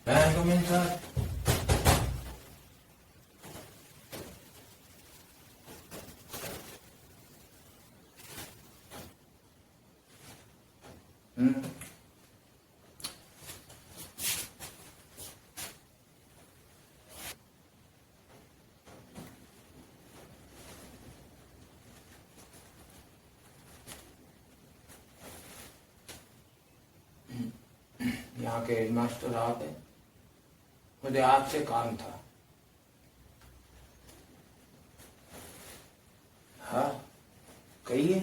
मैं कम सर। यहाँ के हेडमास्टर आप हैं, मुझे आपसे काम था। हाँ कहिए,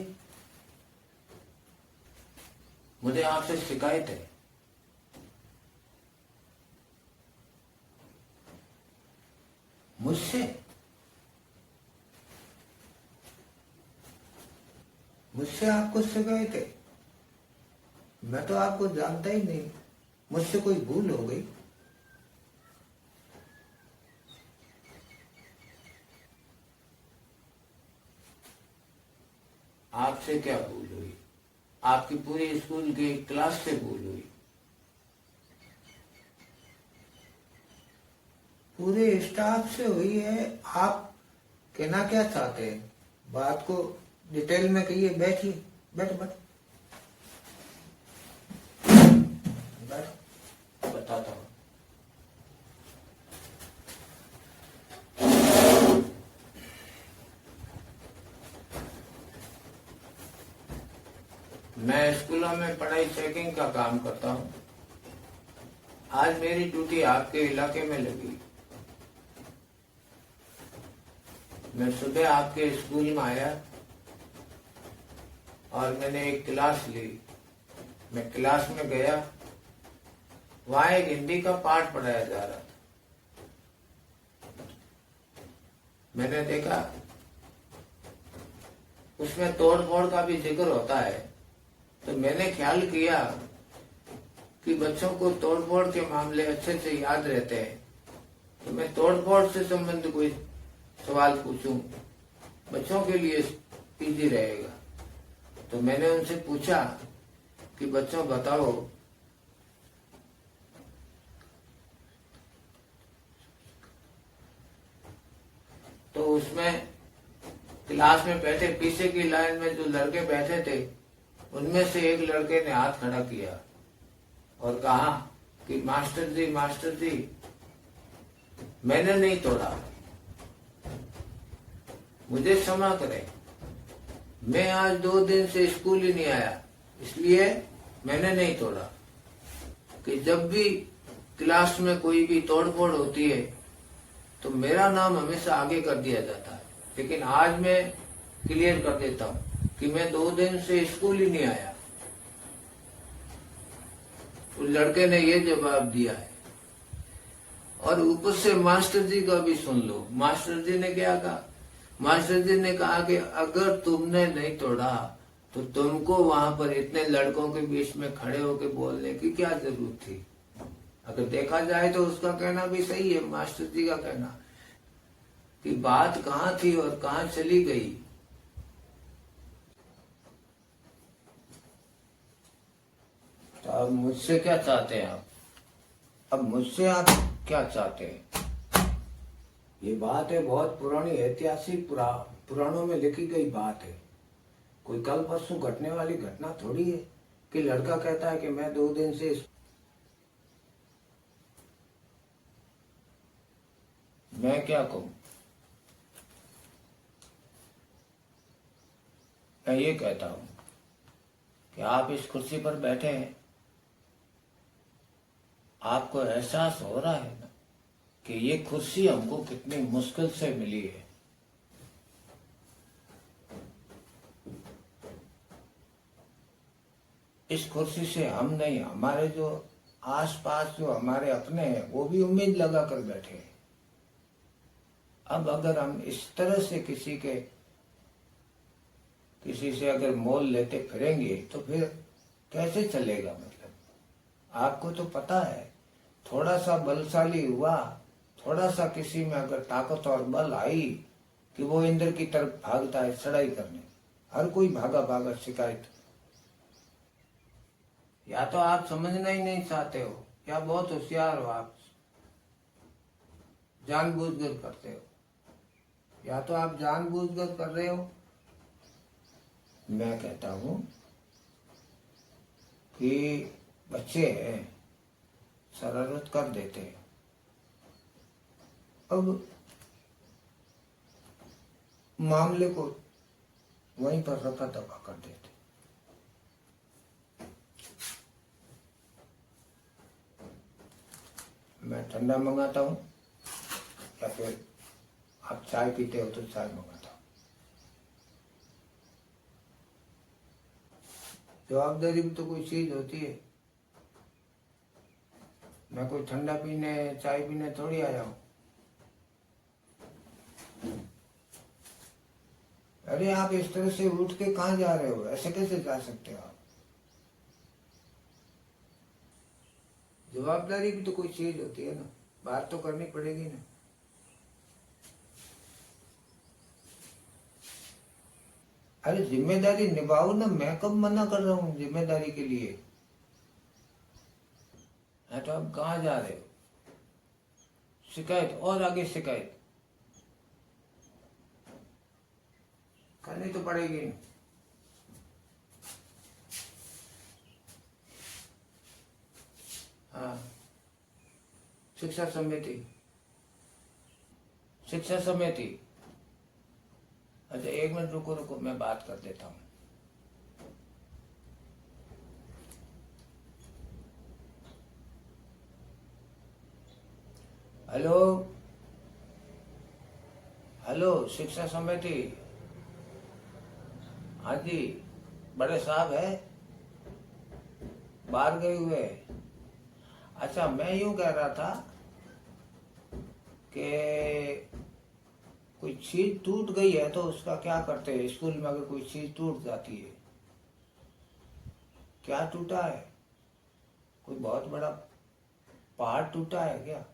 मुझे आपसे शिकायत है। मुझसे? मुझसे आपको शिकायत है? मैं तो आपको जानता ही नहीं, मुझसे कोई भूल हो गई। आपसे क्या भूल हुई? आपकी पूरी स्कूल की क्लास से भूल हुई। पूरे स्टाफ से हुई है। आप कहना क्या चाहते हैं? बात को डिटेल में कहिए। बैठिए, बैठ बैठ बैठ, बताता हूँ। मैं स्कूलों में पढ़ाई चेकिंग का काम करता हूँ। आज मेरी ड्यूटी आपके इलाके में लगी। मैं सुबह आपके स्कूल में आया और मैंने एक क्लास ली। मैं क्लास में गया, वहां एक हिंदी का पाठ पढ़ाया जा रहा था। मैंने देखा उसमें तोड़ फोड़ का भी जिक्र होता है, तो मैंने ख्याल किया कि बच्चों को तोड़ फोड़ के मामले अच्छे से याद रहते हैं, तो मैं तोड़ फोड़ से संबंधित कोई सवाल पूछूं, बच्चों के लिए इजी रहेगा। तो मैंने उनसे पूछा कि बच्चों बताओ, तो उसमें क्लास में बैठे पीछे की लाइन में जो लड़के बैठे थे, उनमें से एक लड़के ने हाथ खड़ा किया और कहा कि मास्टर जी मैंने नहीं तोड़ा, मुझे क्षमा करें, मैं आज 2 दिन से स्कूल ही नहीं आया, इसलिए मैंने नहीं तोड़ा। कि जब भी क्लास में कोई भी तोड़फोड़ होती है तो मेरा नाम हमेशा आगे कर दिया जाता है, लेकिन आज मैं क्लियर कर देता हूँ कि मैं 2 दिन से स्कूल ही नहीं आया। उस लड़के ने ये जवाब दिया है। और ऊपर से मास्टर जी का भी सुन लो। मास्टर जी ने क्या कहा? मास्टर जी ने कहा कि अगर तुमने नहीं तोड़ा तो तुमको वहां पर इतने लड़कों के बीच में खड़े होकर बोलने की क्या जरूरत थी। अगर देखा जाए तो उसका कहना भी सही है, मास्टर जी का कहना, कि बात कहाँ थी और कहाँ चली गई। तो अब मुझसे क्या चाहते हैं आप? अब मुझसे आप क्या चाहते हैं? ये बात है बहुत पुरानी, ऐतिहासिक पुराणों में लिखी गई बात है। कोई कल परसों घटने वाली घटना थोड़ी है कि लड़का कहता है कि मैं 2 दिन से। मैं क्या कहूं? मैं ये कहता हूं कि आप इस कुर्सी पर बैठे हैं, आपको एहसास हो रहा है ना कि ये कुर्सी हमको कितनी मुश्किल से मिली है। इस कुर्सी से हम नहीं, हमारे जो आसपास जो हमारे अपने हैं वो भी उम्मीद लगा कर बैठे हैं। अब अगर हम इस तरह से किसी से अगर मोल लेते फिरेंगे तो फिर कैसे चलेगा? मतलब आपको तो पता है, थोड़ा सा बलशाली हुआ, थोड़ा सा किसी में अगर ताकत और बल आई कि वो इंद्र की तरफ भागता है चढ़ाई करने। हर कोई भागा भागा शिकायत। या तो आप समझना ही नहीं चाहते हो या बहुत होशियार हो आप, जानबूझकर करते हो, या तो आप जानबूझकर कर रहे हो। मैं कहता हूं कि बच्चे हैं, शरारत कर देते हैं, अब मामले को वहीं पर रखा दबा कर देते। मैं ठंडा मंगाता हूँ या फिर आप चाय पीते हो तो चाय मंगाता हूँ। जवाबदारी भी तो कोई चीज होती है। मैं कोई ठंडा पीने चाय पीने थोड़ी आया हूँ। अरे आप इस तरह से उठ के कहाँ जा रहे हो? ऐसे कैसे जा सकते हो आप? जवाबदारी भी तो कोई चीज होती है ना, बात तो करनी पड़ेगी ना। अरे जिम्मेदारी निभाओ ना, मैं कब मना कर रहा हूँ जिम्मेदारी के लिए? है तो आप कहाँ जा रहे हो? शिकायत और आगे शिकायत करनी तो पड़ेगी ना। हाँ, शिक्षा समिति, शिक्षा समिति। अच्छा एक मिनट रुको रुको, मैं बात कर देता हूँ। हेलो हेलो, शिक्षा समिति। हाँ जी, बड़े साहब है, बाहर गए हुए। अच्छा मैं यूं कह रहा था कि कोई चीज टूट गई है तो उसका क्या करते हैं? स्कूल में अगर कोई चीज टूट जाती है, क्या टूटा है? कोई बहुत बड़ा पहाड़ टूटा है क्या?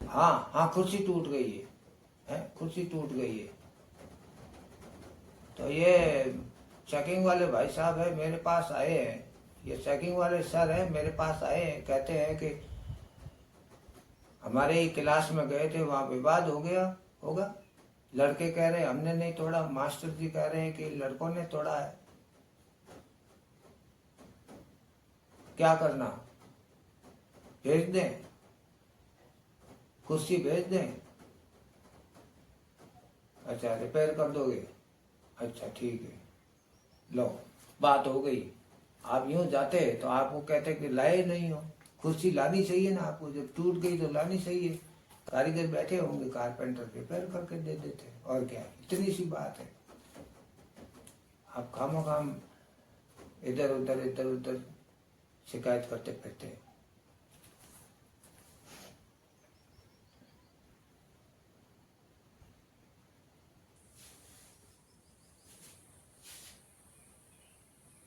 हाँ हाँ, कुर्सी टूट गई है, कुर्सी टूट गई है। तो ये चेकिंग वाले भाई साहब है, मेरे पास आए हैं, ये चेकिंग वाले सर है, मेरे पास आए हैं, कहते हैं कि हमारे ही क्लास में गए थे, वहां विवाद हो गया होगा। लड़के कह रहे हैं हमने नहीं तोड़ा, मास्टर जी कह रहे हैं कि लड़कों ने तोड़ा है। क्या करना? भेज दें? कुर्सी भेज दें? अच्छा रिपेयर कर दोगे? अच्छा ठीक है, लो बात हो गई। आप यूं जाते तो आपको कहते कि लाए नहीं हो, कुर्सी लानी चाहिए ना आपको, जब टूट गई तो लानी चाहिए। कारीगर बैठे होंगे, कारपेंटर रिपेयर करके दे देते, और क्या, इतनी सी बात है। आप खामोखाम इधर उधर शिकायत करते फिरते।